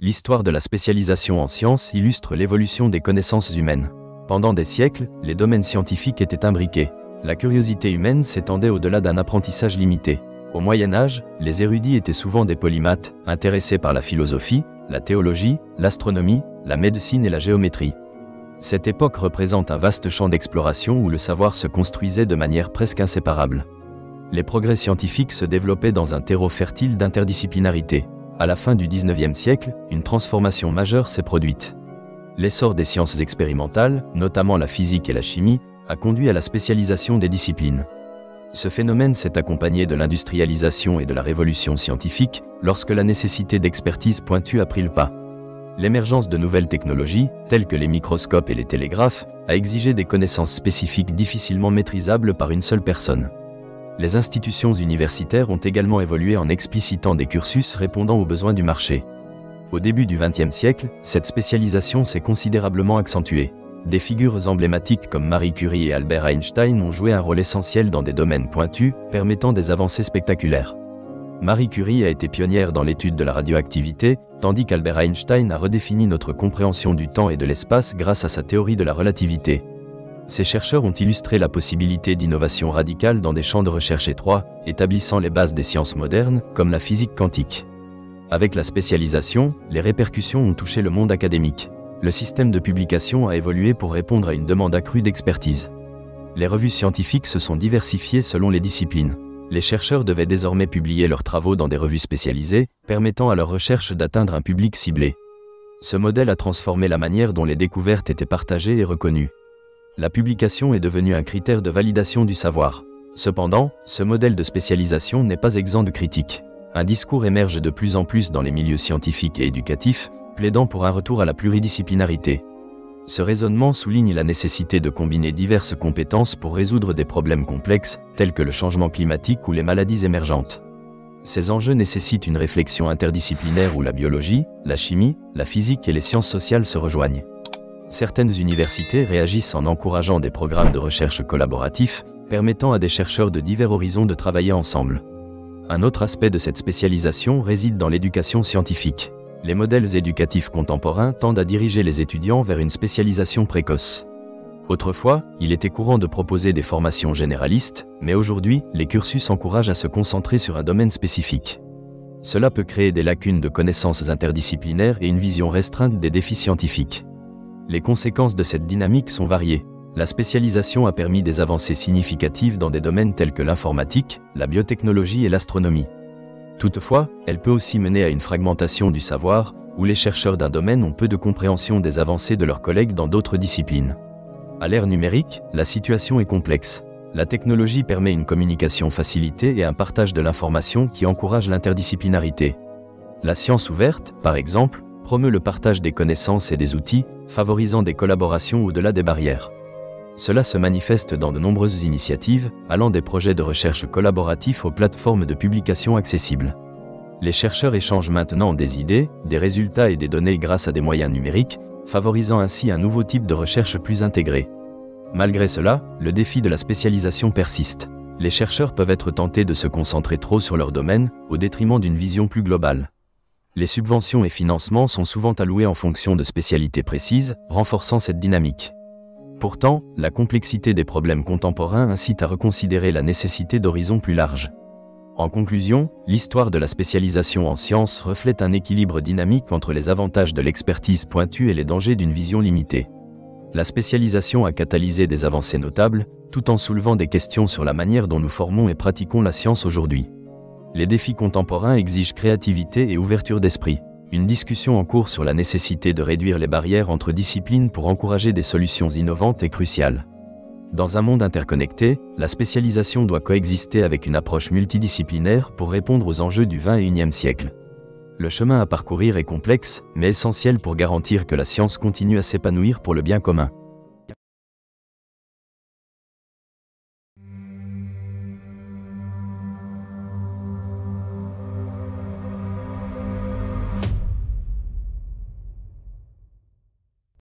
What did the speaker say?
L'histoire de la spécialisation en sciences illustre l'évolution des connaissances humaines. Pendant des siècles, les domaines scientifiques étaient imbriqués. La curiosité humaine s'étendait au-delà d'un apprentissage limité. Au Moyen Âge, les érudits étaient souvent des polymathes, intéressés par la philosophie, la théologie, l'astronomie, la médecine et la géométrie. Cette époque représente un vaste champ d'exploration où le savoir se construisait de manière presque inséparable. Les progrès scientifiques se développaient dans un terreau fertile d'interdisciplinarité. À la fin du XIXe siècle, une transformation majeure s'est produite. L'essor des sciences expérimentales, notamment la physique et la chimie, a conduit à la spécialisation des disciplines. Ce phénomène s'est accompagné de l'industrialisation et de la révolution scientifique, lorsque la nécessité d'expertise pointue a pris le pas. L'émergence de nouvelles technologies, telles que les microscopes et les télégraphes, a exigé des connaissances spécifiques difficilement maîtrisables par une seule personne. Les institutions universitaires ont également évolué en explicitant des cursus répondant aux besoins du marché. Au début du XXe siècle, cette spécialisation s'est considérablement accentuée. Des figures emblématiques comme Marie Curie et Albert Einstein ont joué un rôle essentiel dans des domaines pointus, permettant des avancées spectaculaires. Marie Curie a été pionnière dans l'étude de la radioactivité, tandis qu'Albert Einstein a redéfini notre compréhension du temps et de l'espace grâce à sa théorie de la relativité. Ces chercheurs ont illustré la possibilité d'innovation radicale dans des champs de recherche étroits, établissant les bases des sciences modernes, comme la physique quantique. Avec la spécialisation, les répercussions ont touché le monde académique. Le système de publication a évolué pour répondre à une demande accrue d'expertise. Les revues scientifiques se sont diversifiées selon les disciplines. Les chercheurs devaient désormais publier leurs travaux dans des revues spécialisées, permettant à leurs recherches d'atteindre un public ciblé. Ce modèle a transformé la manière dont les découvertes étaient partagées et reconnues. La publication est devenue un critère de validation du savoir. Cependant, ce modèle de spécialisation n'est pas exempt de critiques. Un discours émerge de plus en plus dans les milieux scientifiques et éducatifs, plaidant pour un retour à la pluridisciplinarité. Ce raisonnement souligne la nécessité de combiner diverses compétences pour résoudre des problèmes complexes, tels que le changement climatique ou les maladies émergentes. Ces enjeux nécessitent une réflexion interdisciplinaire où la biologie, la chimie, la physique et les sciences sociales se rejoignent. Certaines universités réagissent en encourageant des programmes de recherche collaboratifs, permettant à des chercheurs de divers horizons de travailler ensemble. Un autre aspect de cette spécialisation réside dans l'éducation scientifique. Les modèles éducatifs contemporains tendent à diriger les étudiants vers une spécialisation précoce. Autrefois, il était courant de proposer des formations généralistes, mais aujourd'hui, les cursus encouragent à se concentrer sur un domaine spécifique. Cela peut créer des lacunes de connaissances interdisciplinaires et une vision restreinte des défis scientifiques. Les conséquences de cette dynamique sont variées. La spécialisation a permis des avancées significatives dans des domaines tels que l'informatique, la biotechnologie et l'astronomie. Toutefois, elle peut aussi mener à une fragmentation du savoir, où les chercheurs d'un domaine ont peu de compréhension des avancées de leurs collègues dans d'autres disciplines. À l'ère numérique, la situation est complexe. La technologie permet une communication facilitée et un partage de l'information qui encourage l'interdisciplinarité. La science ouverte, par exemple, promeut le partage des connaissances et des outils, favorisant des collaborations au-delà des barrières. Cela se manifeste dans de nombreuses initiatives, allant des projets de recherche collaboratifs aux plateformes de publication accessibles. Les chercheurs échangent maintenant des idées, des résultats et des données grâce à des moyens numériques, favorisant ainsi un nouveau type de recherche plus intégré. Malgré cela, le défi de la spécialisation persiste. Les chercheurs peuvent être tentés de se concentrer trop sur leur domaine, au détriment d'une vision plus globale. Les subventions et financements sont souvent alloués en fonction de spécialités précises, renforçant cette dynamique. Pourtant, la complexité des problèmes contemporains incite à reconsidérer la nécessité d'horizons plus larges. En conclusion, l'histoire de la spécialisation en sciences reflète un équilibre dynamique entre les avantages de l'expertise pointue et les dangers d'une vision limitée. La spécialisation a catalysé des avancées notables, tout en soulevant des questions sur la manière dont nous formons et pratiquons la science aujourd'hui. Les défis contemporains exigent créativité et ouverture d'esprit. Une discussion en cours sur la nécessité de réduire les barrières entre disciplines pour encourager des solutions innovantes est cruciale. Dans un monde interconnecté, la spécialisation doit coexister avec une approche multidisciplinaire pour répondre aux enjeux du XXIe siècle. Le chemin à parcourir est complexe, mais essentiel pour garantir que la science continue à s'épanouir pour le bien commun.